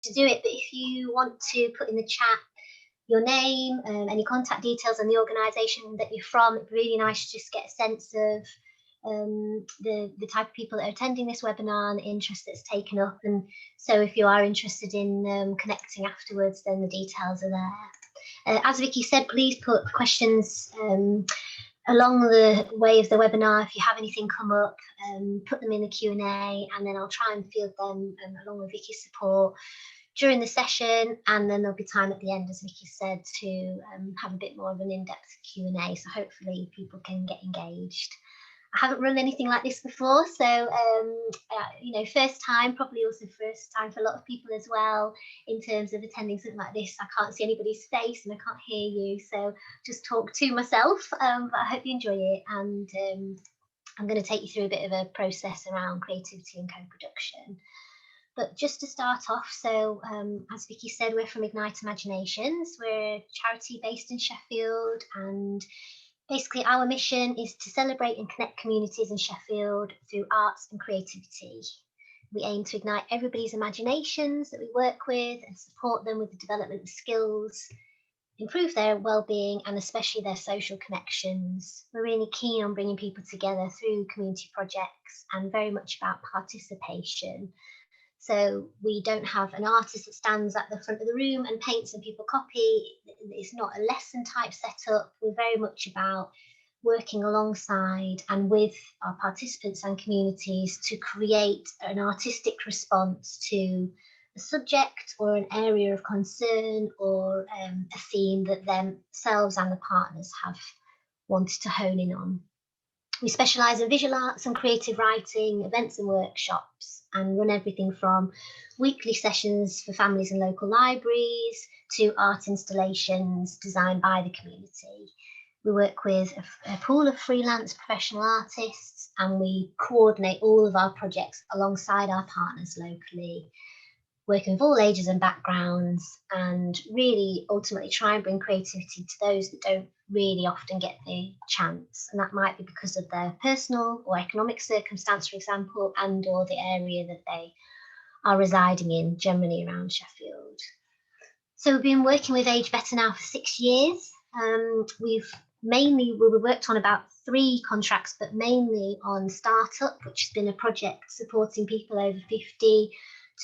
to do it, but if you want to put in the chat your name, any contact details and the organisation that you're from, it'd be really nice to just get a sense of the type of people that are attending this webinar and the interest that's taken up. And so if you are interested in connecting afterwards, then the details are there. As Vicky said, please put questions along the way of the webinar. If you have anything come up, put them in the Q&A, and then I'll try and field them along with Vicky's support during the session, and then there'll be time at the end, as Vicky said, to have a bit more of an in-depth Q&A, so hopefully people can get engaged. I haven't run anything like this before, so you know, first time, probably also first time for a lot of people as well in terms of attending something like this. I can't see anybody's face and I can't hear you, so just talk to myself, but I hope you enjoy it. And I'm going to take you through a bit of a process around creativity and co-production. But just to start off, so as Vicky said, we're from Ignite Imaginations. We're a charity based in Sheffield, and basically our mission is to celebrate and connect communities in Sheffield through arts and creativity. We aim to ignite everybody's imaginations that we work with and support them with the development of skills, improve their well-being and especially their social connections. We're really keen on bringing people together through community projects and very much about participation. So we don't have an artist that stands at the front of the room and paints and people copy. It's not a lesson type setup. We're very much about working alongside and with our participants and communities to create an artistic response to a subject or an area of concern or a theme that themselves and the partners have wanted to hone in on. We specialise in visual arts and creative writing, events and workshops, and run everything from weekly sessions for families and local libraries to art installations designed by the community. We work with a pool of freelance professional artists, and we coordinate all of our projects alongside our partners locally, working with all ages and backgrounds, and really ultimately try and bring creativity to those that don't really often get the chance. And that might be because of their personal or economic circumstance, for example, and or the area that they are residing in, generally around Sheffield. So we've been working with Age Better now for 6 years. We've worked on about 3 contracts, but mainly on Startup, which has been a project supporting people over 50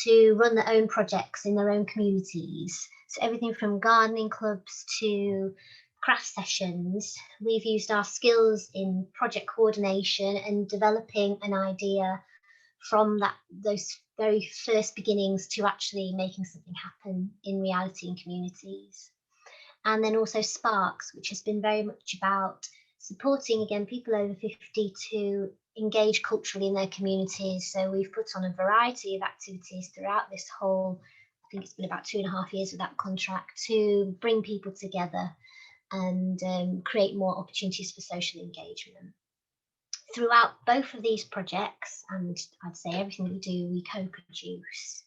to run their own projects in their own communities. So everything from gardening clubs to craft sessions. We've used our skills in project coordination and developing an idea from those very first beginnings to actually making something happen in reality in communities. And then also Sparks, which has been very much about supporting, again, people over 50 to engage culturally in their communities. So we've put on a variety of activities throughout this whole, I think it's been about 2.5 years of that contract, to bring people together and create more opportunities for social engagement. Throughout both of these projects, and I'd say everything that we do, we co-produce.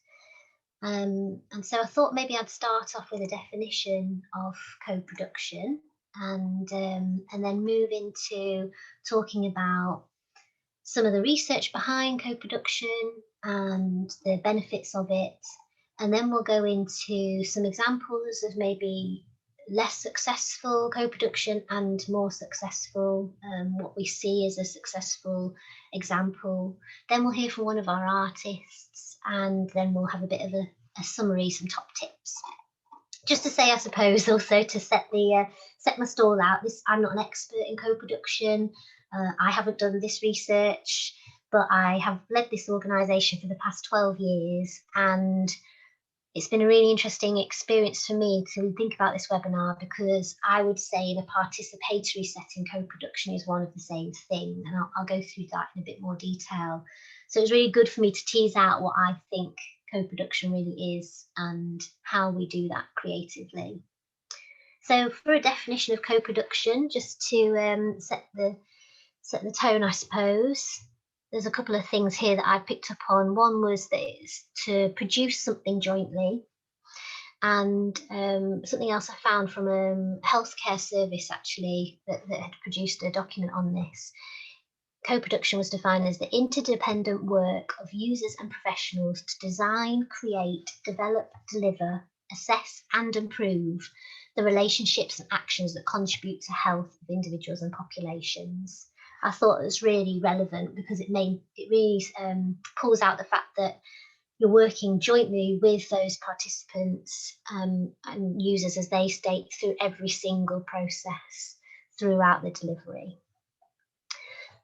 And so I thought maybe I'd start off with a definition of co-production and then move into talking about some of the research behind co-production and the benefits of it. And then we'll go into some examples of maybe less successful co-production and more successful, what we see as a successful example. Then we'll hear from one of our artists, and then we'll have a bit of a summary, some top tips. Just to say, I suppose, also to set my stall out, I'm not an expert in co-production. I haven't done this research, but I have led this organisation for the past 12 years, and it's been a really interesting experience for me to think about this webinar, because I would say in a participatory setting, co-production is one of the same thing, and I'll go through that in a bit more detail. So it's really good for me to tease out what I think co-production really is and how we do that creatively. So for a definition of co-production, just to set the tone, I suppose, there's a couple of things here that I picked up on. One was that it's to produce something jointly, and something else I found from a healthcare service actually that had produced a document on this Co-production was defined as the interdependent work of users and professionals to design, create, develop, deliver, assess and improve the relationships and actions that contribute to health of individuals and populations. I thought it was really relevant because it really pulls out the fact that you're working jointly with those participants and users, as they state, through every single process throughout the delivery.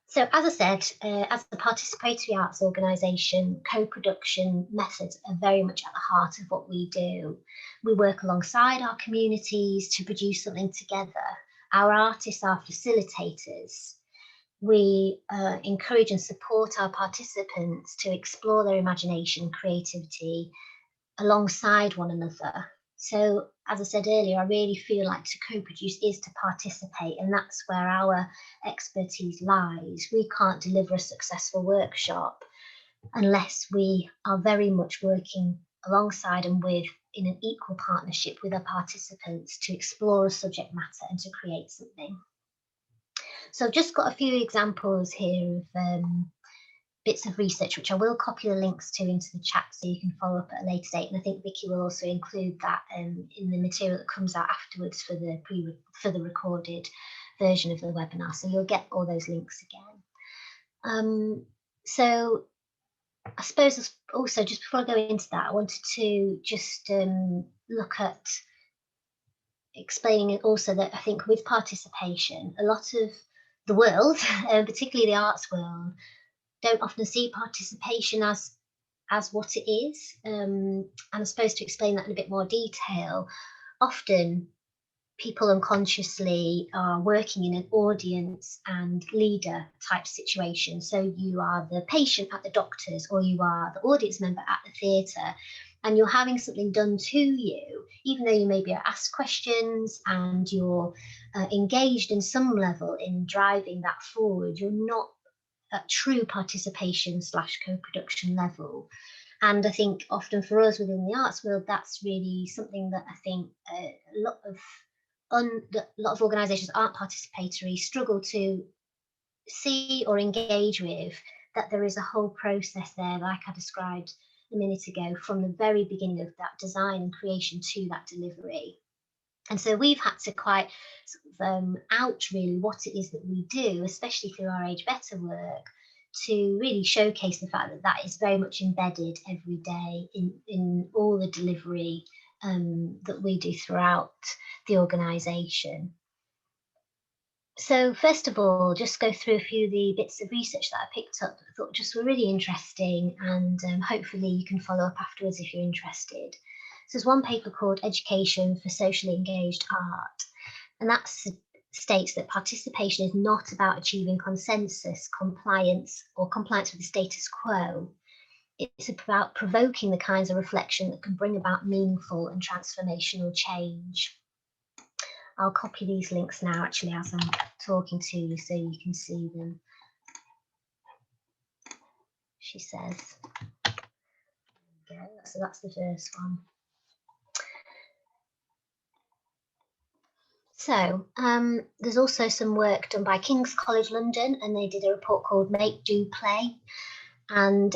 So as I said, as a participatory arts organisation, co-production methods are very much at the heart of what we do. We work alongside our communities to produce something together. Our artists are facilitators. We encourage and support our participants to explore their imagination and creativity alongside one another. So, as I said earlier, I really feel like to co-produce is to participate, and that's where our expertise lies. We can't deliver a successful workshop unless we are very much working alongside and with, in an equal partnership with our participants, to explore a subject matter and to create something. So I've just got a few examples here of bits of research, which I will copy the links to into the chat so you can follow up at a later date. And I think Vicky will also include that in the material that comes out afterwards for the recorded version of the webinar. So you'll get all those links again. So I suppose also, just before I go into that, I wanted to just look at explaining also that I think with participation, a lot of the world, particularly the arts world, don't often see participation as what it is. And I suppose to explain that in a bit more detail, often people unconsciously are working in an audience and leader type situation. So you are the patient at the doctor's, or you are the audience member at the theatre, and you're having something done to you, even though you maybe are asked questions and you're engaged in some level in driving that forward. You're not at true participation / co-production level. And I think often for us within the arts world, that's really something that I think a lot of organisations aren't participatory, struggle to see or engage with, that there is a whole process there, like I described a minute ago, from the very beginning of that design and creation to that delivery. And so we've had to quite out really what it is that we do, especially through our Age Better work, to really showcase the fact that that is very much embedded every day in all the delivery that we do throughout the organisation. So first of all, just go through a few of the bits of research that I picked up that I thought just were really interesting, and hopefully you can follow up afterwards if you're interested. So there's one paper called Education for Socially Engaged Art, and that states that participation is not about achieving consensus, compliance, or compliance with the status quo. It's about provoking the kinds of reflection that can bring about meaningful and transformational change. I'll copy these links now, actually, as I'm talking to you, so you can see them. She says. There we go. So that's the first one. So there's also some work done by King's College London, and they did a report called Make, Do, Play. And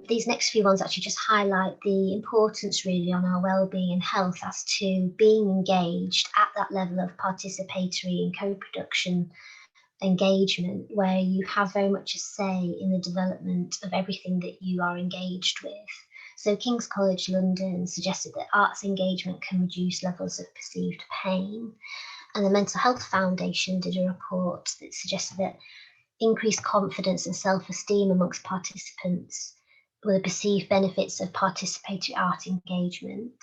these next few ones actually just highlight the importance really on our well-being and health as to being engaged at that level of participatory and co-production engagement, where you have very much a say in the development of everything that you are engaged with. So King's College London suggested that arts engagement can reduce levels of perceived pain. And the Mental Health Foundation did a report that suggested that increased confidence and self-esteem amongst participants were the perceived benefits of participatory art engagement.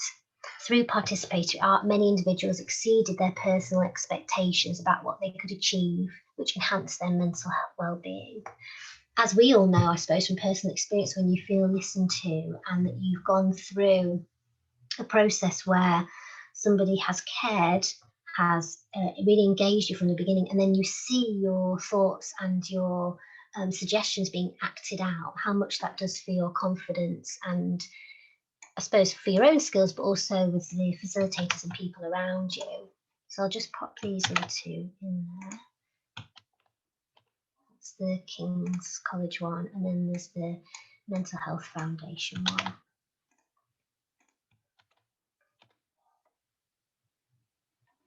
Through participatory art, many individuals exceeded their personal expectations about what they could achieve, which enhanced their mental health well-being. As we all know, I suppose, from personal experience, when you feel listened to and that you've gone through a process where somebody has cared, has really engaged you from the beginning, and then you see your thoughts and your suggestions being acted out, how much that does for your confidence and I suppose for your own skills, but also with the facilitators and people around you. So I'll just pop these into in there. That's the King's College one, and then there's the Mental Health Foundation one.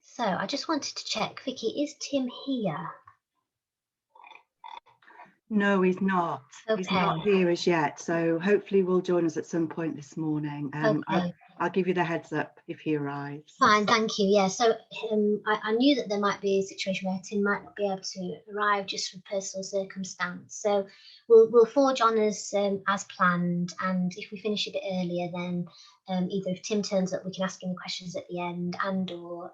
So I just wanted to check, Vicky, is Tim here? No, he's not. Okay. He's not here as yet. So hopefully will join us at some point this morning. Okay. I'll give you the heads up if he arrives. Fine, thank you. Yeah, so I knew that there might be a situation where Tim might not be able to arrive just for personal circumstance. So we'll forge on as planned, and if we finish a bit earlier, then either if Tim turns up, we can ask him the questions at the end, and/or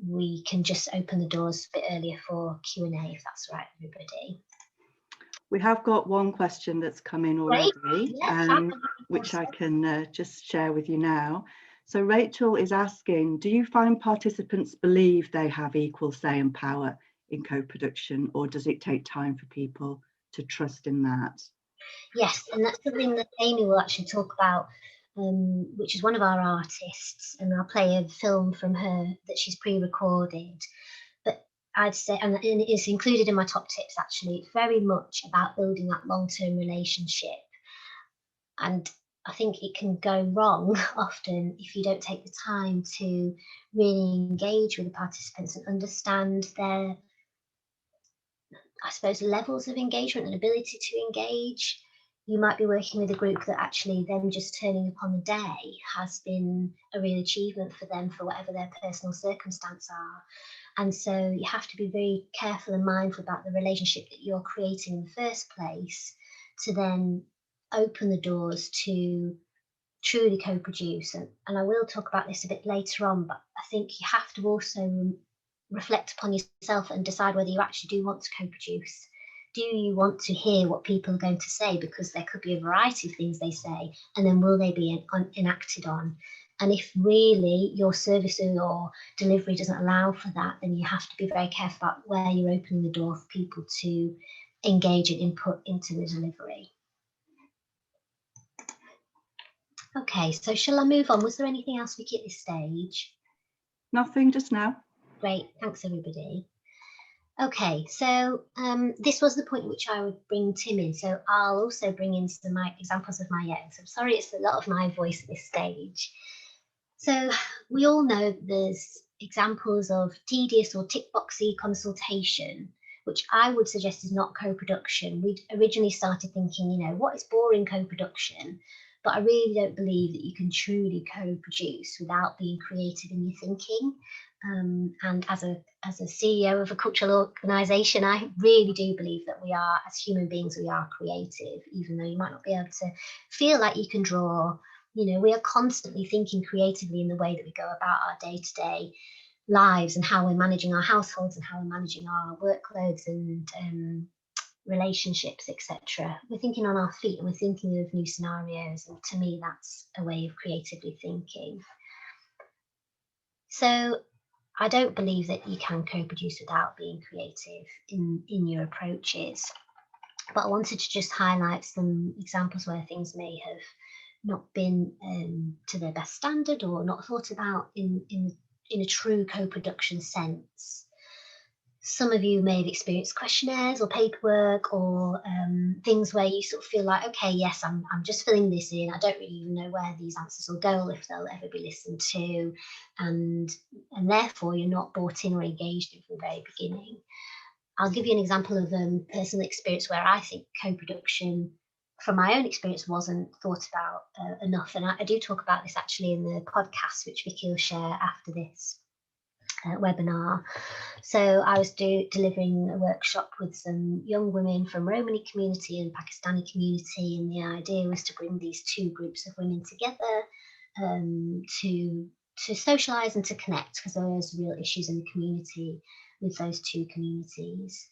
we can just open the doors a bit earlier for Q&A, if that's all right, everybody. We have got one question that's come in already, which I can just share with you now. So Rachel is asking, do you find participants believe they have equal say and power in co-production, or does it take time for people to trust in that? Yes, and that's something that Amy will actually talk about, which is one of our artists, and I'll play a film from her that she's pre-recorded. I'd say, and it is included in my top tips actually, it's very much about building that long-term relationship. And I think it can go wrong often if you don't take the time to really engage with the participants and understand their, I suppose, levels of engagement and ability to engage. You might be working with a group that actually them just turning up on the day has been a real achievement for them for whatever their personal circumstances are. And so you have to be very careful and mindful about the relationship that you're creating in the first place to then open the doors to truly co-produce. And I will talk about this a bit later on, but I think you have to also reflect upon yourself and decide whether you actually do want to co-produce. Do you want to hear what people are going to say? Because there could be a variety of things they say, and then will they be enacted on? And if really your service or your delivery doesn't allow for that, then you have to be very careful about where you're opening the door for people to engage and input into the delivery. Okay, so shall I move on? Was there anything else, Vicky, at this stage? Nothing just now. Great, thanks everybody. Okay, so this was the point at which I would bring Tim in. So I'll also bring in some examples of my own. So I'm sorry, it's a lot of my voice at this stage. So we all know there's examples of tedious or tick boxy consultation, which I would suggest is not co-production. We originally started thinking, you know, what is boring co-production? But I really don't believe that you can truly co-produce without being creative in your thinking. And as a CEO of a cultural organisation, I really do believe that we are, as human beings, we are creative, even though you might not be able to feel like you can draw. You know, we are constantly thinking creatively in the way that we go about our day-to-day lives and how we're managing our households and how we're managing our workloads and relationships, etc. We're thinking on our feet and we're thinking of new scenarios. And to me, that's a way of creatively thinking. So I don't believe that you can co-produce without being creative in your approaches. But I wanted to just highlight some examples where things may have not been to their best standard or not thought about in a true co-production sense. Some of you may have experienced questionnaires or paperwork or things where you sort of feel like, okay, yes, I'm just filling this in. I don't really even know where these answers will go or if they'll ever be listened to. And therefore, you're not bought in or engaged in from the very beginning. I'll give you an example of personal experience where I think co-production, from my own experience, wasn't thought about enough. And I do talk about this actually in the podcast, which Vicky will share after this webinar. So I was delivering a workshop with some young women from Romani community and Pakistani community, and the idea was to bring these two groups of women together to socialise and to connect, because there was real issues in the community with those two communities.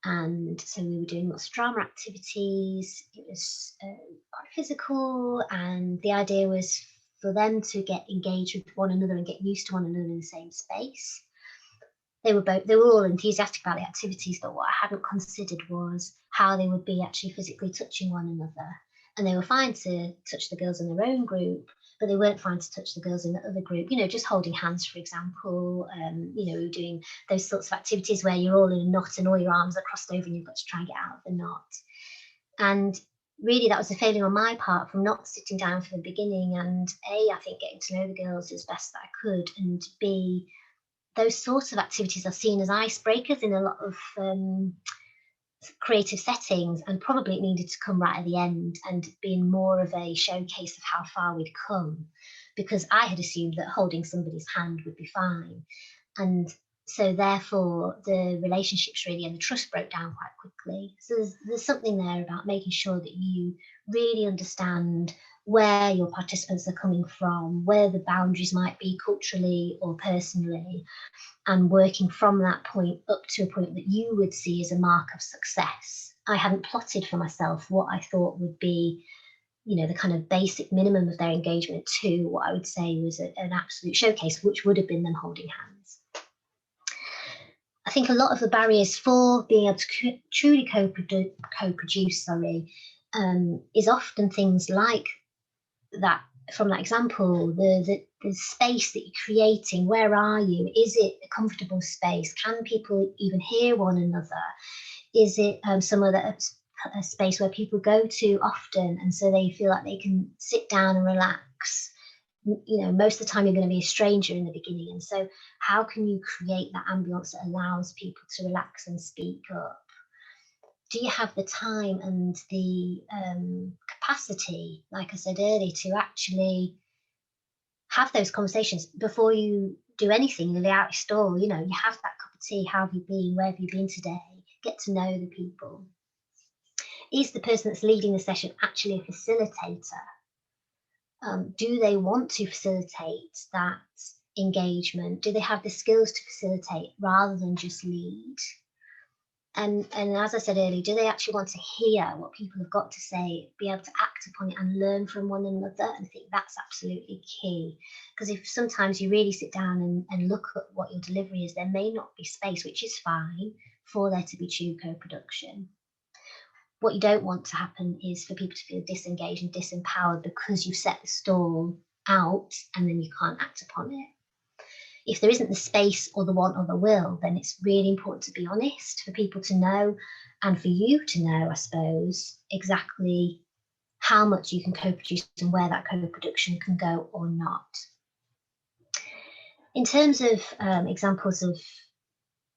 And so we were doing lots of drama activities. It was quite physical, and the idea was for them to get engaged with one another and get used to one another in the same space. They were all enthusiastic about the activities, but what I hadn't considered was how they would be actually physically touching one another. And they were fine to touch the girls in their own group, but they weren't fine to touch the girls in the other group, you know, just holding hands, for example, you know, doing those sorts of activities where you're all in a knot and all your arms are crossed over and you've got to try and get out of the knot. And really that was a failure on my part from not sitting down from the beginning, and A, I think getting to know the girls as best that I could, and B, those sorts of activities are seen as icebreakers in a lot of creative settings, and probably it needed to come right at the end and being more of a showcase of how far we'd come, because I had assumed that holding somebody's hand would be fine. And so therefore the relationships really and the trust broke down quite quickly. So there's something there about making sure that you really understand where your participants are coming from, where the boundaries might be culturally or personally, and working from that point up to a point that you would see as a mark of success. I hadn't plotted for myself what I thought would be, you know, the kind of basic minimum of their engagement to what I would say was an absolute showcase, which would have been them holding hands. I think a lot of the barriers for being able to truly co-produce, is often things like that. From that example, the space that you're creating, where are you? Is it a comfortable space? Can people even hear one another? Is it some other a space where people go to often, and so they feel like they can sit down and relax? You know, most of the time you're going to be a stranger in the beginning, and so how can you create that ambience that allows people to relax and speak up? Do you have the time and the capacity, like I said earlier, to actually have those conversations before you do anything in the out store? You know, you have that cup of tea. How have you been? Where have you been today? Get to know the people. Is the person that's leading the session actually a facilitator? Do they want to facilitate that engagement? Do they have the skills to facilitate rather than just lead? And as I said earlier, do they actually want to hear what people have got to say, be able to act upon it and learn from one another? And I think that's absolutely key. Because if sometimes you really sit down and look at what your delivery is, there may not be space, which is fine, for there to be true co-production. What you don't want to happen is for people to feel disengaged and disempowered because you've set the stall out and then you can't act upon it. If there isn't the space or the want or the will, then it's really important to be honest, for people to know and for you to know, I suppose, exactly how much you can co-produce and where that co-production can go or not. In terms of examples of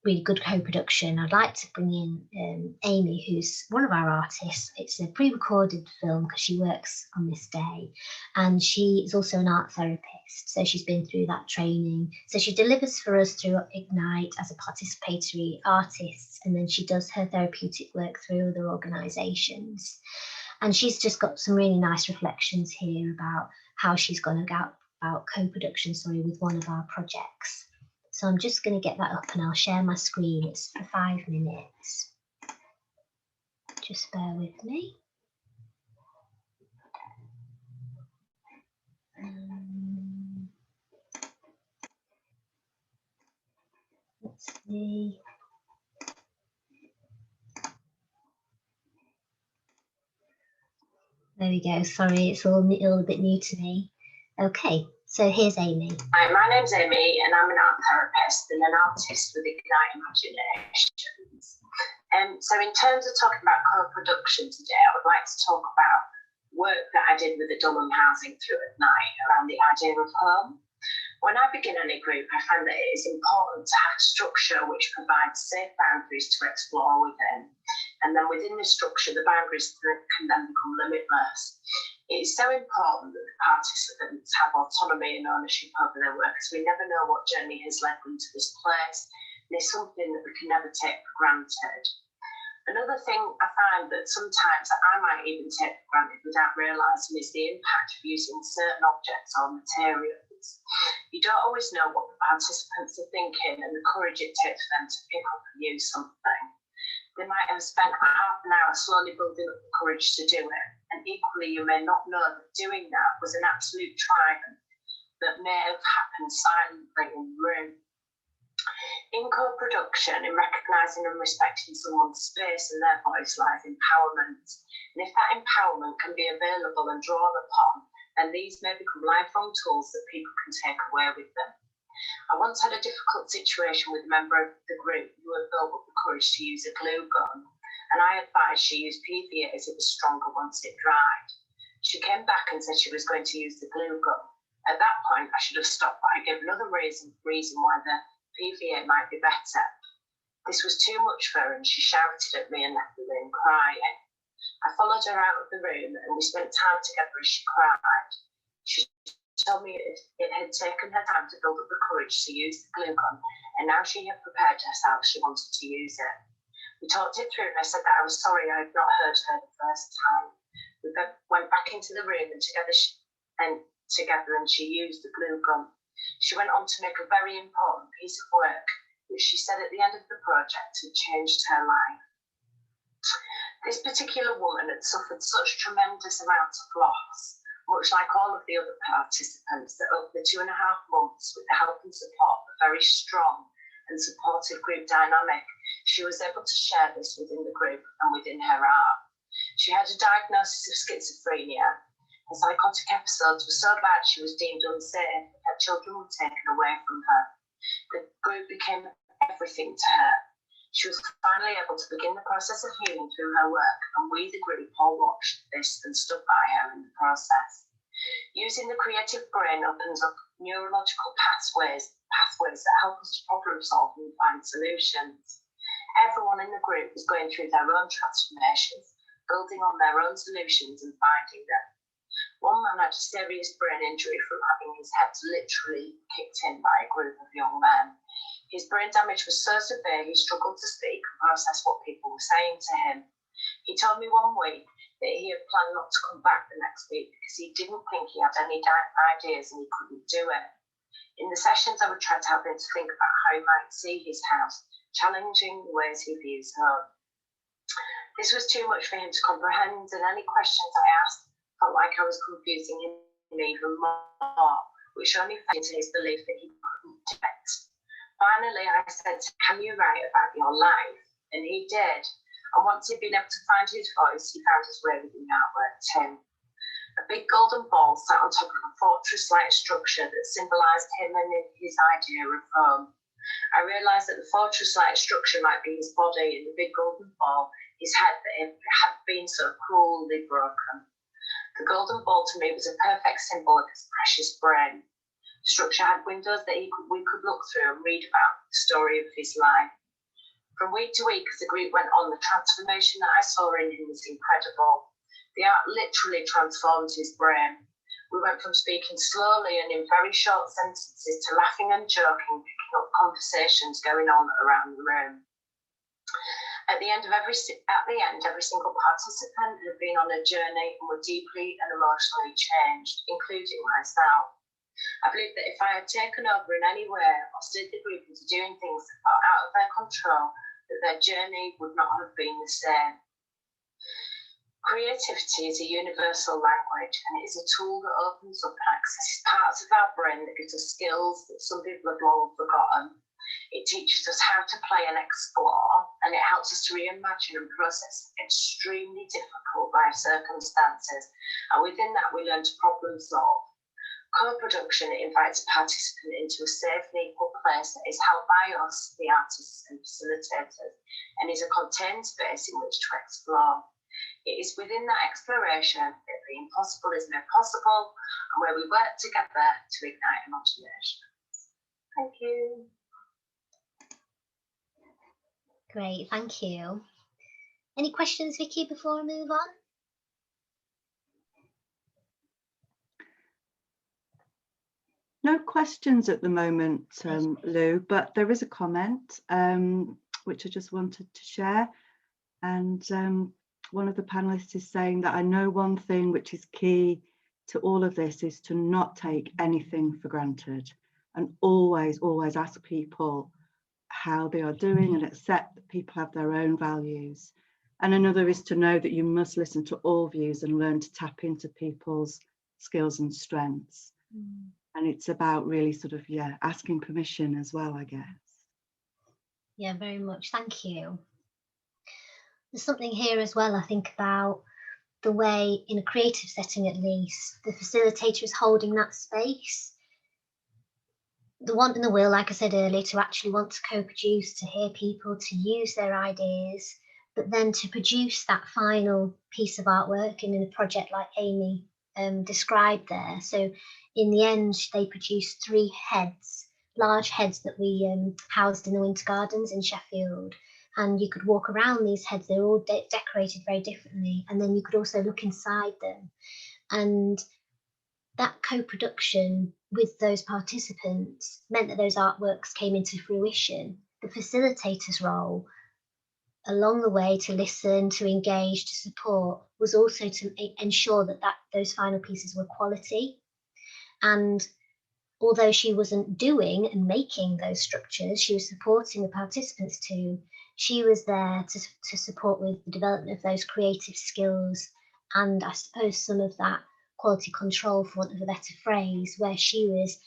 really good co-production, I'd like to bring in Amy, who's one of our artists. It's a pre-recorded film because she works on this day, and she is also an art therapist, so she's been through that training. So she delivers for us through Ignite as a participatory artist, and then she does her therapeutic work through other organisations. And she's just got some really nice reflections here about how she's gone about co-production, with one of our projects. So I'm just going to get that up and I'll share my screen. It's for 5 minutes. Just bear with me. Let's see. There we go. Sorry, it's all a little bit new to me. Okay. So here's Amy. Hi, my name's Amy and I'm an art therapist and an artist with Ignite Imaginations. So in terms of talking about co-production today, I would like to talk about work that I did with the Dulham Housing through Ignite around the idea of home. When I begin any group, I find that it is important to have structure which provides safe boundaries to explore within. And then within the structure, the boundaries can then become limitless. It is so important that the participants have autonomy and ownership over their work, because we never know what journey has led them to this place, and it's something that we can never take for granted. Another thing I find that sometimes I might even take for granted without realising is the impact of using certain objects or materials. You don't always know what the participants are thinking and the courage it takes for them to pick up and use something. They might have spent half an hour slowly building up the courage to do it, and equally you may not know that doing that was an absolute triumph that may have happened silently in the room. In co-production, in recognising and respecting someone's space and their voice lies empowerment. And if that empowerment can be available and drawn upon, and these may become lifelong tools that people can take away with them. I once had a difficult situation with a member of the group who had built up the courage to use a glue gun, and I advised she use PVA as it was stronger once it dried. She came back and said she was going to use the glue gun. At that point, I should have stopped, but I gave another reason why the PVA might be better. This was too much for her, and she shouted at me and left the room crying. I followed her out of the room, and we spent time together as she cried. She told me it had taken her time to build up the courage to use the glue gun, and now she had prepared herself, she wanted to use it. We talked it through, and I said that I was sorry I had not heard her the first time. We went back into the room, and together she used the glue gun. She went on to make a very important piece of work, which she said at the end of the project had changed her life. This particular woman had suffered such tremendous amounts of loss, much like all of the other participants, that over the 2.5 months, with the help and support of a very strong and supportive group dynamic, she was able to share this within the group and within her art. She had a diagnosis of schizophrenia. Her psychotic episodes were so bad she was deemed unsafe, and her children were taken away from her. The group became everything to her. She was finally able to begin the process of healing through her work, and we, the group, all watched this and stood by her in the process. Using the creative brain opens up neurological pathways that help us to problem solve and find solutions. Everyone in the group was going through their own transformations, building on their own solutions and finding them. One man had a serious brain injury from having his head literally kicked in by a group of young men. His brain damage was so severe he struggled to speak and process what people were saying to him. He told me one week that he had planned not to come back the next week because he didn't think he had any ideas and he couldn't do it. In the sessions, I would try to help him to think about how he might see his house, challenging the ways he views home. This was too much for him to comprehend, and any questions I asked felt like I was confusing him even more, which only fed into his belief that he couldn't do it. Finally, I said, "Can you write about your life?" And he did. And once he'd been able to find his voice, he found his way within the artwork too. A big golden ball sat on top of a fortress-like structure that symbolised him and his idea of home. I realised that the fortress-like structure might be his body, and the big golden ball, his head that had been so cruelly broken. The golden ball to me was a perfect symbol of his precious brain. The structure had windows that we could look through and read about the story of his life. From week to week, as the group went on, the transformation that I saw in him was incredible. The art literally transformed his brain. We went from speaking slowly and in very short sentences to laughing and joking, picking up conversations going on around the room. At the end, every single participant had been on a journey and were deeply and emotionally changed, including myself. I believe that if I had taken over in any way or steered the group into doing things that felt out of their control, that their journey would not have been the same. Creativity is a universal language, and it is a tool that opens up and accesses parts of our brain that gives us skills that some people have long forgotten. It teaches us how to play and explore, and it helps us to reimagine and process extremely difficult life circumstances. And within that, we learn to problem solve. Co-production invites a participant into a safe and equal place that is held by us, the artists and facilitators, and is a contained space in which to explore. It is within that exploration that the impossible is made possible, and where we work together to ignite imagination. Thank you. Great, thank you. Any questions, Vicky, before we move on? No questions at the moment, Lou, but there is a comment which I just wanted to share. And one of the panelists is saying that I know one thing which is key to all of this is to not take anything for granted, and always ask people how they are doing and accept that people have their own values. And another is to know that you must listen to all views and learn to tap into people's skills and strengths. And it's about really sort of, asking permission as well, I guess. Yeah, very much. Thank you. There's something here as well, I think, about the way, in a creative setting at least, the facilitator is holding that space. The want and the will, like I said earlier, to actually want to co-produce, to hear people, to use their ideas, but then to produce that final piece of artwork in a project like Amy described there. So in the end, they produced 3 heads, large heads that we housed in the Winter Gardens in Sheffield. And you could walk around these heads. They're all decorated very differently. And then you could also look inside them. And that co-production with those participants meant that those artworks came into fruition. The facilitator's role along the way to listen, to engage, to support was also to ensure that those final pieces were quality. And although she wasn't doing and making those structures, she was supporting the participants too. She was there to support with the development of those creative skills and I suppose some of that quality control, for want of a better phrase, where she was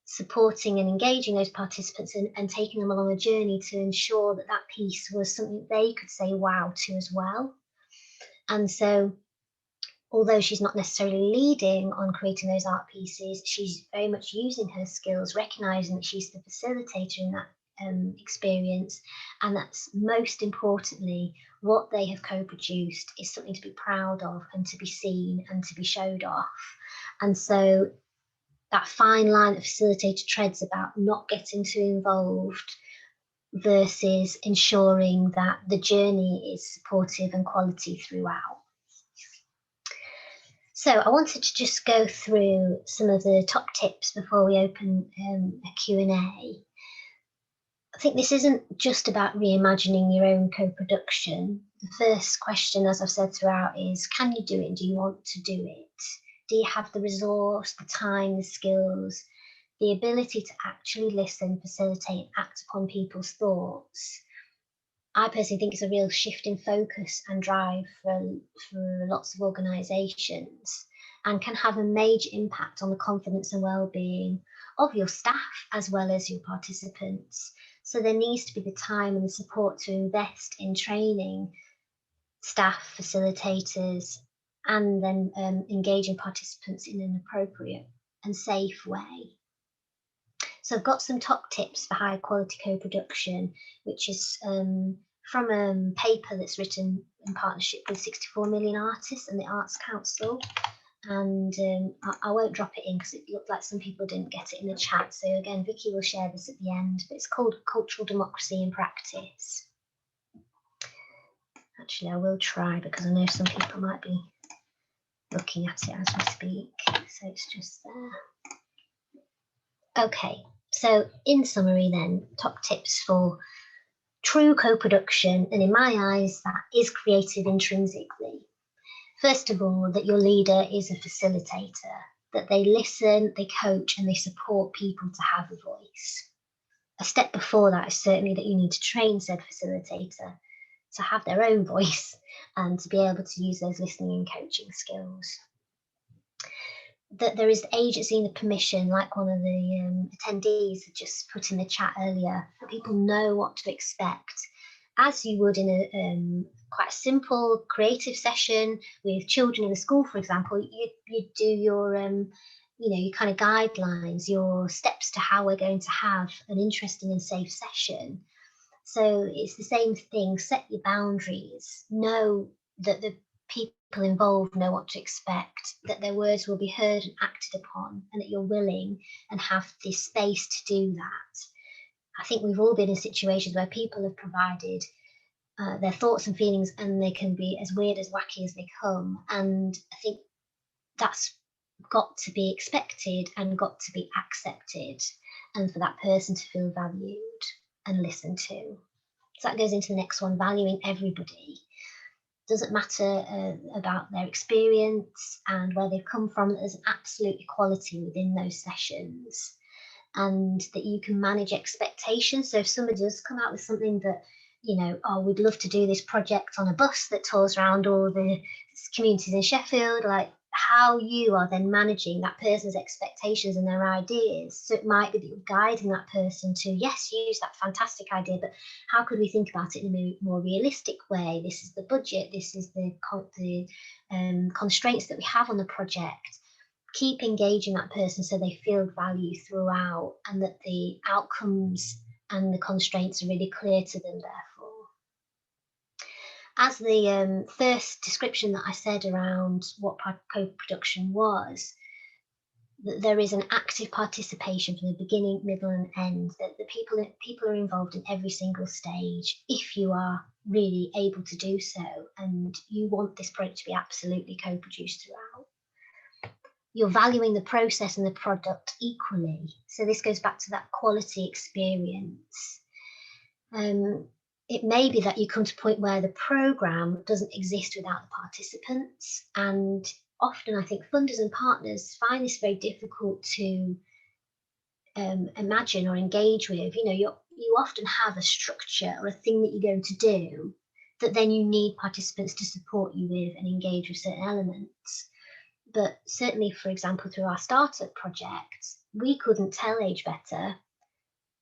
supporting and engaging those participants and taking them along a journey to ensure that that piece was something they could say wow to as well. And so, although she's not necessarily leading on creating those art pieces, she's very much using her skills, recognizing that she's the facilitator in that experience, and that's most importantly what they have co-produced is something to be proud of and to be seen and to be showed off. And so that fine line that facilitator treads about not getting too involved versus ensuring that the journey is supportive and quality throughout. So I wanted to just go through some of the top tips before we open a Q&A. I think this isn't just about reimagining your own co-production. The first question, as I've said throughout, is can you do it? Do you want to do it? Do you have the resource, the time, the skills, the ability to actually listen, facilitate, act upon people's thoughts? I personally think it's a real shift in focus and drive for lots of organisations and can have a major impact on the confidence and well-being of your staff as well as your participants. So there needs to be the time and the support to invest in training staff, facilitators, and then engaging participants in an appropriate and safe way. So I've got some top tips for high quality co-production, which is from a paper that's written in partnership with 64 Million Artists and the Arts Council. And I won't drop it in because it looked like some people didn't get it in the chat. So again, Vicky will share this at the end, but it's called Cultural Democracy in Practice. Actually, I will try because I know some people might be looking at it as we speak. So it's just there. Okay, so in summary then, top tips for true co-production, and in my eyes, that is creative intrinsically. First of all, that your leader is a facilitator, that they listen, they coach, and they support people to have a voice. A step before that is certainly that you need to train said facilitator to have their own voice and to be able to use those listening and coaching skills. That there is the agency and the permission, like one of the attendees had just put in the chat earlier, that people know what to expect, as you would in a quite a simple creative session with children in a school, for example. You do your your kind of guidelines, your steps to how we're going to have an interesting and safe session. So it's the same thing. Set your boundaries. Know that the people involved know what to expect, that their words will be heard and acted upon, and that you're willing and have the space to do that. I think we've all been in situations where people have provided their thoughts and feelings, and they can be as weird, as wacky as they come. And I think that's got to be expected and got to be accepted, and for that person to feel valued and listened to. So that goes into the next one, valuing everybody. Doesn't matter about their experience and where they've come from. There's an absolute equality within those sessions, and that you can manage expectations. So if somebody does come out with something that, oh, we'd love to do this project on a bus that tours around all the communities in Sheffield, like, how you are then managing that person's expectations and their ideas. So it might be that you're guiding that person to, yes, use that fantastic idea, but how could we think about it in a more realistic way? This is the budget, this is the constraints that we have on the project. Keep engaging that person so they feel value throughout, and that the outcomes and the constraints are really clear to them, therefore. As the first description that I said around what co-production was, that there is an active participation from the beginning, middle and end, that the people are involved in every single stage, if you are really able to do so, and you want this project to be absolutely co-produced throughout. You're valuing the process and the product equally. So this goes back to that quality experience. It may be that you come to a point where the programme doesn't exist without the participants, and often I think funders and partners find this very difficult to imagine or engage with. You know, you often have a structure or a thing that you're going to do that then you need participants to support you with and engage with certain elements. But certainly, for example, through our startup project, we couldn't tell Age Better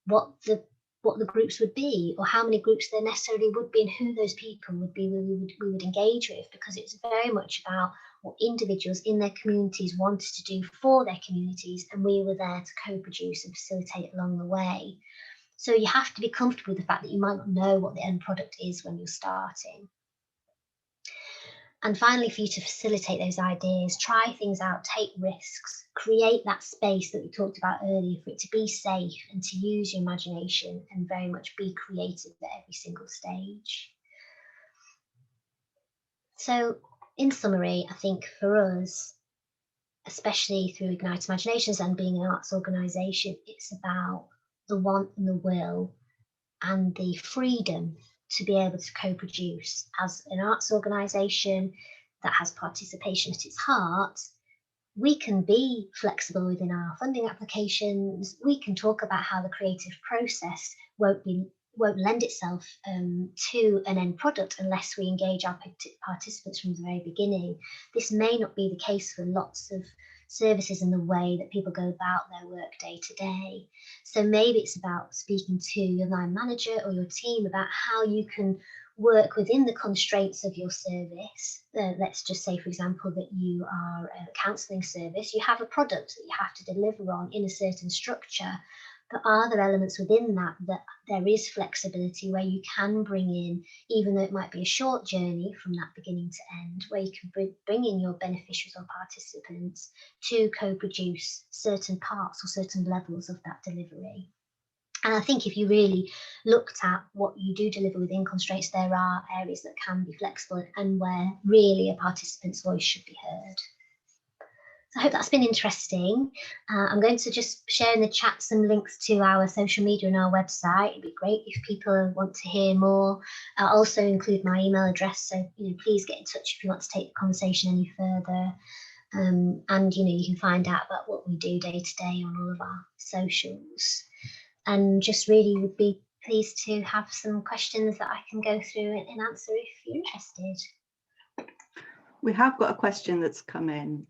what the groups would be, or how many groups there necessarily would be, and who those people would be we would engage with, because it's very much about what individuals in their communities wanted to do for their communities, and we were there to co-produce and facilitate along the way. So you have to be comfortable with the fact that you might not know what the end product is when you're starting. And finally, for you to facilitate those ideas, try things out, take risks, create that space that we talked about earlier for it to be safe and to use your imagination and very much be creative at every single stage. So in summary, I think for us, especially through Ignite Imaginations and being an arts organisation, it's about the want and the will and the freedom to be able to co-produce. As an arts organisation that has participation at its heart, we can be flexible within our funding applications. We can talk about how the creative process won't lend itself to an end product unless we engage our participants from the very beginning. This may not be the case for lots of services and the way that people go about their work day to day. So maybe it's about speaking to your line manager or your team about how you can work within the constraints of your service. Let's just say, for example, that you are a counselling service. You have a product that you have to deliver on in a certain structure. But are there elements within that there is flexibility where you can bring in, even though it might be a short journey from that beginning to end, where you can bring in your beneficiaries or participants to co-produce certain parts or certain levels of that delivery? And I think if you really looked at what you do deliver within constraints, there are areas that can be flexible and where really a participant's voice should be heard. So I hope that's been interesting. I'm going to just share in the chat some links to our social media and our website. It'd be great if people want to hear more. I'll also include my email address, so please get in touch if you want to take the conversation any further. And you can find out about what we do day to day on all of our socials. And just really would be pleased to have some questions that I can go through and answer if you're interested. We have got a question that's come in,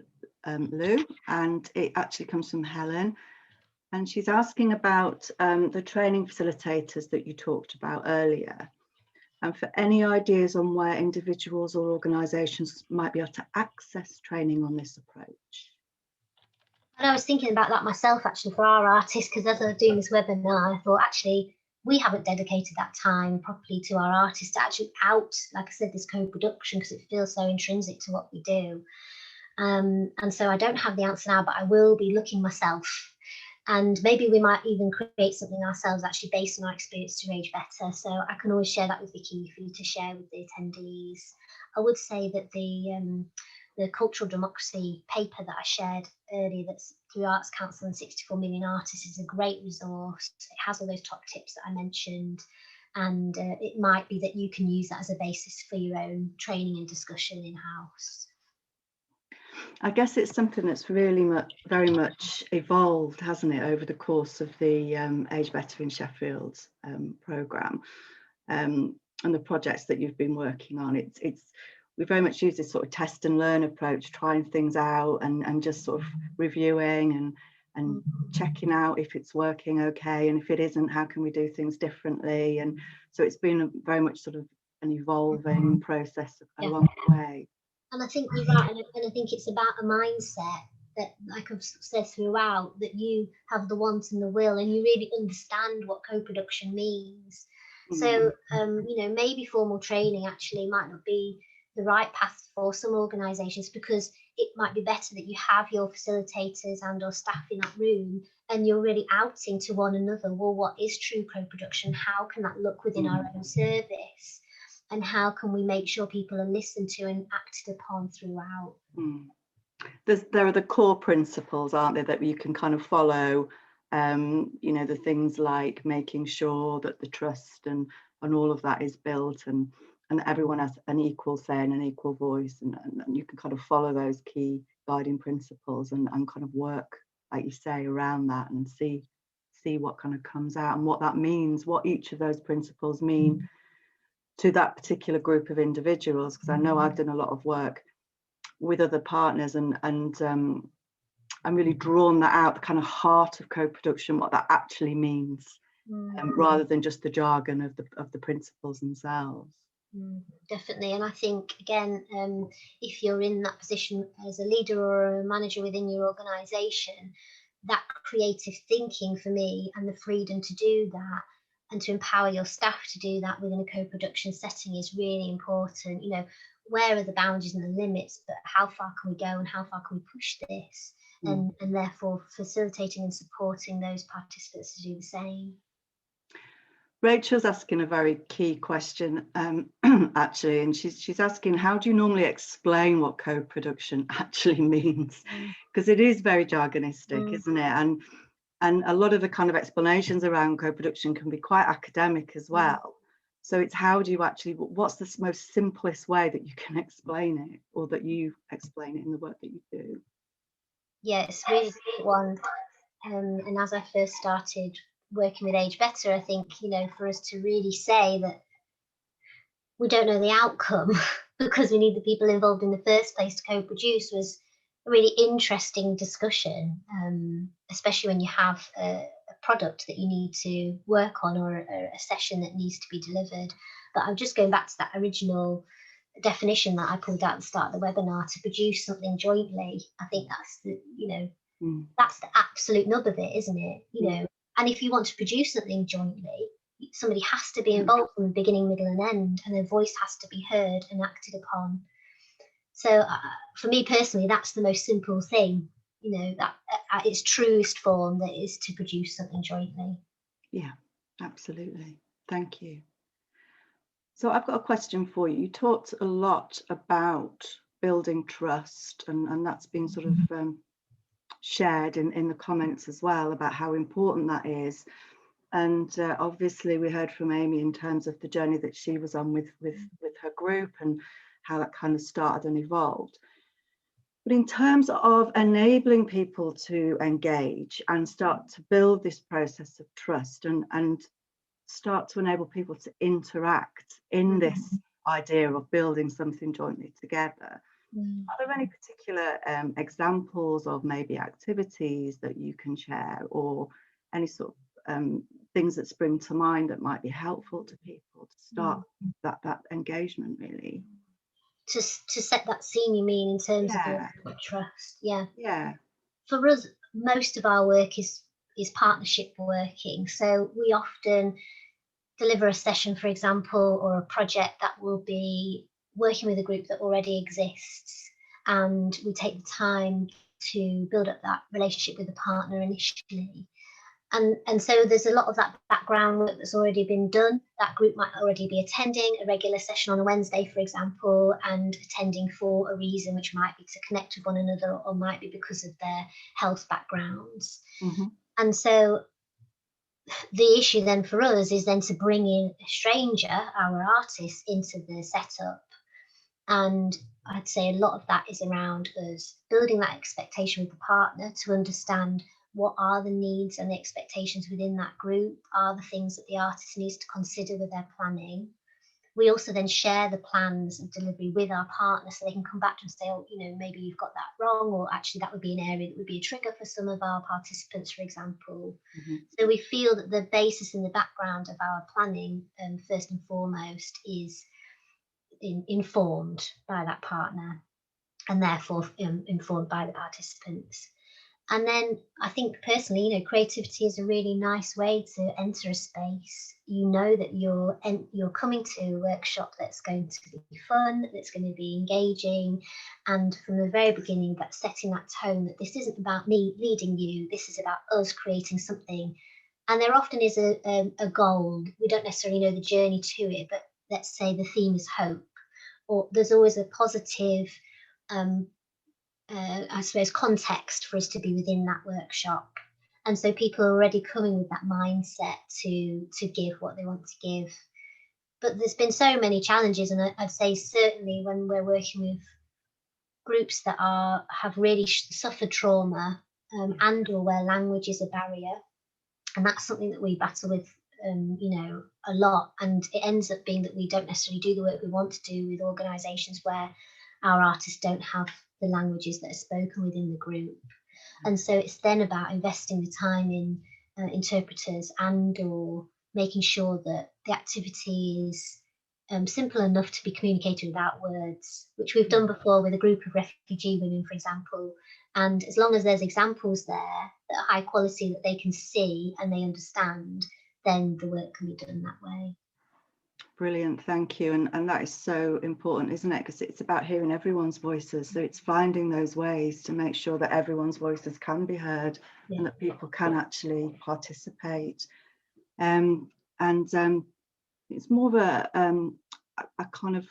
Lou, and it actually comes from Helen, and she's asking about the training facilitators that you talked about earlier, and for any ideas on where individuals or organisations might be able to access training on this approach. And I was thinking about that myself actually for our artists, because as I was doing this webinar, I thought actually we haven't dedicated that time properly to our artists to actually like I said, this co-production, because it feels so intrinsic to what we do. And so I don't have the answer now, but I will be looking myself, and maybe we might even create something ourselves actually based on our experience to Age Better. So I can always share that with Vicky for you to share with the attendees. I would say that the cultural democracy paper that I shared earlier, that's through Arts Council and 64 Million Artists, is a great resource. It has all those top tips that I mentioned, and it might be that you can use that as a basis for your own training and discussion in-house. I guess it's something that's really very much evolved, hasn't it, over the course of the Age Better in Sheffield programme and the projects that you've been working on. we very much use this sort of test and learn approach, trying things out and just sort of reviewing and checking out if it's working okay, and if it isn't, how can we do things differently. And so it's been very much sort of an evolving process along the way. And I think you're right, and I think it's about a mindset that, like I've said throughout, that you have the want and the will, and you really understand what co-production means. So, you know, maybe formal training actually might not be the right path for some organisations, because it might be better that you have your facilitators and or staff in that room, and you're really outing to one another, well, what is true co-production? How can that look within our own service? And how can we make sure people are listened to and acted upon throughout? There are the core principles, aren't there, that you can kind of follow. You know, the things like making sure that the trust and all of that is built, and everyone has an equal say and an equal voice, and you can kind of follow those key guiding principles and kind of work, like you say, around that, and see what kind of comes out and what that means, what each of those principles mean to that particular group of individuals. Because I know I've done a lot of work with other partners, and I'm really drawn that out, the kind of heart of co-production, what that actually means, rather than just the jargon of the principles themselves. Definitely. And I think, again, if you're in that position as a leader or a manager within your organisation, that creative thinking for me, and the freedom to do that and to empower your staff to do that within a co-production setting, is really important. You know, where are the boundaries and the limits, but how far can we go and how far can we push this? And therefore facilitating and supporting those participants to do the same. Rachel's asking a very key question, actually, and she's asking, how do you normally explain what co-production actually means? Because it is very jargonistic, isn't it? And a lot of the kind of explanations around co-production can be quite academic as well. So it's, how do you actually, what's the most simplest way that you can explain it, or that you explain it in the work that you do? Yeah, it's a really good one. And as I first started working with Age Better, I think, you know, for us to really say that we don't know the outcome because we need the people involved in the first place to co-produce was a really interesting discussion, especially when you have a product that you need to work on, or a session that needs to be delivered. But I'm just going back to that original definition that I pulled out at the start of the webinar, to produce something jointly. I think that's the, you know, that's the absolute nub of it, isn't it? You know, and if you want to produce something jointly, somebody has to be involved from the beginning, middle and end, and their voice has to be heard and acted upon. So for me personally, that's the most simple thing, you know, that at its truest form, that is to produce something jointly. Yeah, absolutely. Thank you. So I've got a question for you. You talked a lot about building trust, and that's been sort of shared in the comments as well, about how important that is. And obviously we heard from Amy in terms of the journey that she was on with her group, and how that kind of started and evolved. But in terms of enabling people to engage and start to build this process of trust, and start to enable people to interact in this idea of building something jointly together, are there any particular examples of maybe activities that you can share, or any sort of things that spring to mind that might be helpful to people to start that engagement, really? To set that scene, you mean, in terms of trust? Yeah. For us, most of our work is partnership working. So we often deliver a session, for example, or a project that will be working with a group that already exists, and we take the time to build up that relationship with the partner initially. And so there's a lot of that background work that's already been done. That group might already be attending a regular session on a Wednesday, for example, and attending for a reason, which might be to connect with one another, or might be because of their health backgrounds. And so the issue then for us is then to bring in a stranger, our artist, into the setup. And I'd say a lot of that is around us building that expectation with the partner, to understand what are the needs and the expectations within that group, are the things that the artist needs to consider with their planning. we also then share the plans of delivery with our partner, so they can come back to us and say, oh, you know, maybe you've got that wrong, or actually that would be an area that would be a trigger for some of our participants, for example. So we feel that the basis in the background of our planning, first and foremost, is informed by that partner, and therefore informed by the participants. And then I think personally, you know, creativity is a really nice way to enter a space. You know that you're coming to a workshop that's going to be fun, that's going to be engaging, and from the very beginning, that's setting that tone that this isn't about me leading you, this is about us creating something. And there often is a goal. We don't necessarily know the journey to it, but let's say the theme is hope, or there's always a positive I suppose, context for us to be within that workshop. And so people are already coming with that mindset to give what they want to give. But there's been so many challenges, and I'd say certainly when we're working with groups that have really suffered trauma, and or where language is a barrier, and that's something that we battle with, you know, a lot. And it ends up being that we don't necessarily do the work we want to do with organisations where our artists don't have the languages that are spoken within the group. And so it's then about investing the time in interpreters, and or making sure that the activity is simple enough to be communicated without words, which we've done before with a group of refugee women, for example. And as long as there's examples there that are high quality, that they can see and they understand, then the work can be done that way. Brilliant, thank you. And that is so important, isn't it? Because it's about hearing everyone's voices. So it's finding those ways to make sure that everyone's voices can be heard, and that people can actually participate. It's more of a kind of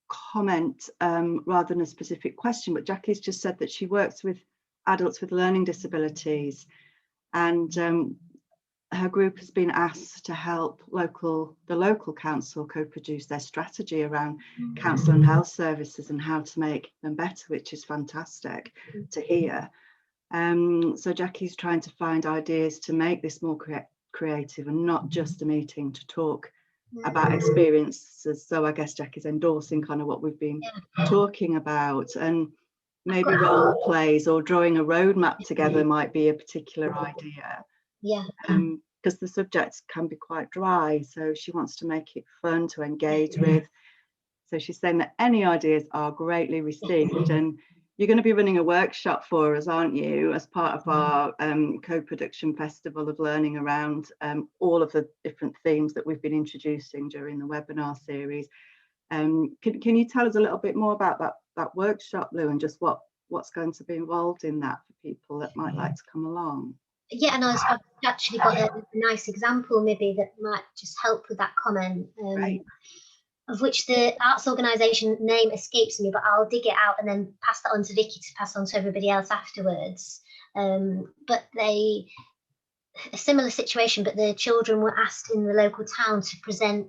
comment rather than a specific question, but Jackie's just said that she works with adults with learning disabilities, and her group has been asked to help the local council co-produce their strategy around council and health services and how to make them better, which is fantastic to hear. So Jackie's trying to find ideas to make this more creative and not just a meeting to talk about experiences. So I guess Jackie's endorsing kind of what we've been talking about, and maybe role plays or drawing a roadmap together might be a particular idea. Because the subjects can be quite dry, so she wants to make it fun to engage with. So she's saying that any ideas are greatly received, and you're going to be running a workshop for us, aren't you, as part of our co-production festival of learning around all of the different themes that we've been introducing during the webinar series. Can you tell us a little bit more about that workshop, Lou, and just what's going to be involved in that for people that might like to come along? Yeah, and I've actually got a nice example maybe that might just help with that comment, of which the arts organisation name escapes me, but I'll dig it out and then pass that on to Vicky to pass on to everybody else afterwards. But a similar situation, but the children were asked in the local town to present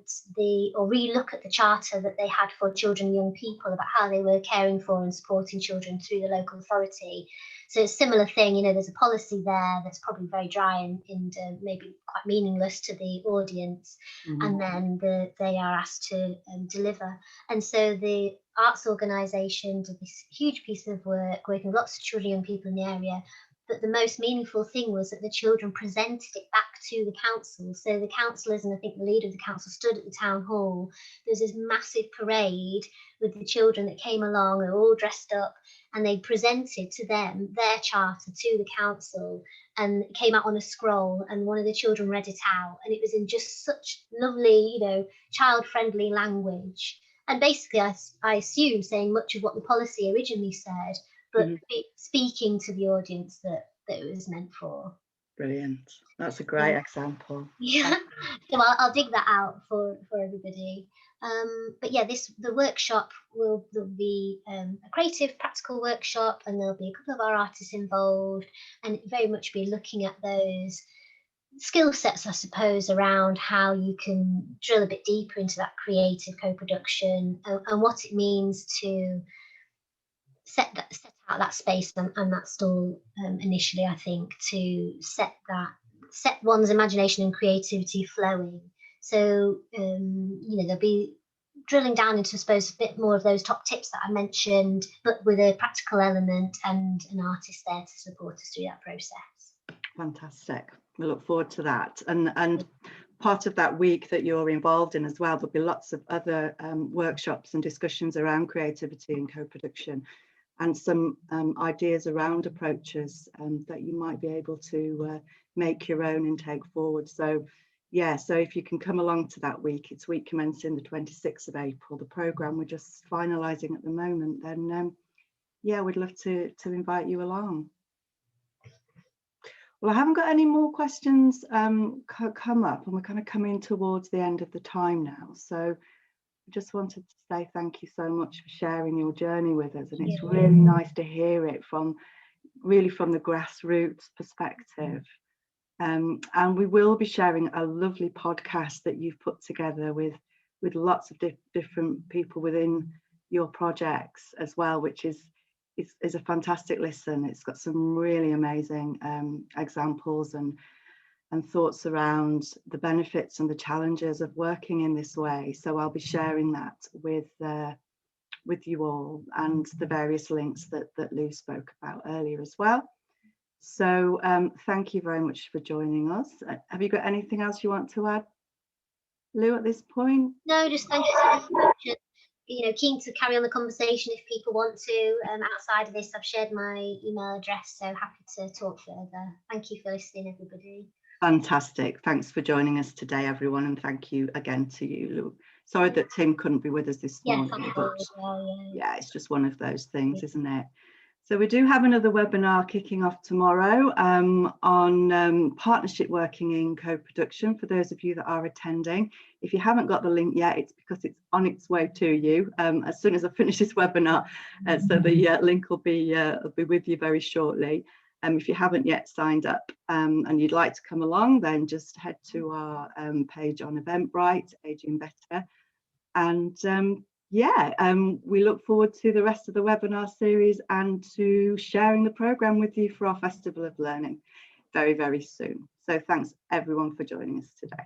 or re-look at the charter that they had for children and young people about how they were caring for and supporting children through the local authority. So it's a similar thing, you know, there's a policy there that's probably very dry and maybe quite meaningless to the audience, and then they are asked to deliver. And so the arts organisation did this huge piece of work, working with lots of children and young people in the area. But the most meaningful thing was that the children presented it back to the council. So the councillors and I think the leader of the council stood at the town hall. There was this massive parade with the children that came along, they were all dressed up, and they presented to them their charter to the council, and it came out on a scroll, and one of the children read it out, and it was in just such lovely, you know, child-friendly language. And basically, I assume saying much of what the policy originally said, but speaking to the audience that it was meant for. Brilliant. That's a great example. Yeah, so I'll dig that out for everybody. But yeah, the workshop there'll be a creative, practical workshop, and there'll be a couple of our artists involved, and very much be looking at those skill sets, I suppose, around how you can drill a bit deeper into that creative co-production and what it means to set out that space and that stall initially, I think, to set one's imagination and creativity flowing. So you know, there'll be drilling down into, I suppose, a bit more of those top tips that I mentioned, but with a practical element and an artist there to support us through that process. Fantastic. We look forward to that. And part of that week that you're involved in as well, there'll be lots of other workshops and discussions around creativity and co-production, and some ideas around approaches that you might be able to make your own and take forward. So yeah, so if you can come along to that week, it's week commencing the 26th of April, the programme we're just finalising at the moment, then yeah, we'd love to invite you along. Well, I haven't got any more questions come up, and we're kind of coming towards the end of the time now. So I just wanted to say thank you so much for sharing your journey with us. And it's really nice to hear it from the grassroots perspective. And we will be sharing a lovely podcast that you've put together with lots of different people within your projects as well, which is a fantastic listen. It's got some really amazing examples and thoughts around the benefits and the challenges of working in this way. So I'll be sharing that with you all, and the various links that Lou spoke about earlier as well. So thank you very much for joining us. Have you got anything else you want to add, Lou, at this point? No, just thank you so much. Keen to carry on the conversation if people want to. Outside of this, I've shared my email address, so happy to talk further. Thank you for listening, everybody. Fantastic. Thanks for joining us today, everyone, and thank you again to you, Lou. Sorry that Tim couldn't be with us this morning, but yeah, it's just one of those things, isn't it? So we do have another webinar kicking off tomorrow on partnership working in co-production for those of you that are attending. If you haven't got the link yet, it's because it's on its way to you as soon as I finish this webinar. So the link will be with you very shortly. If you haven't yet signed up and you'd like to come along, then just head to our page on Eventbrite, Aging Better. And we look forward to the rest of the webinar series and to sharing the programme with you for our Festival of Learning very, very soon. So thanks everyone for joining us today.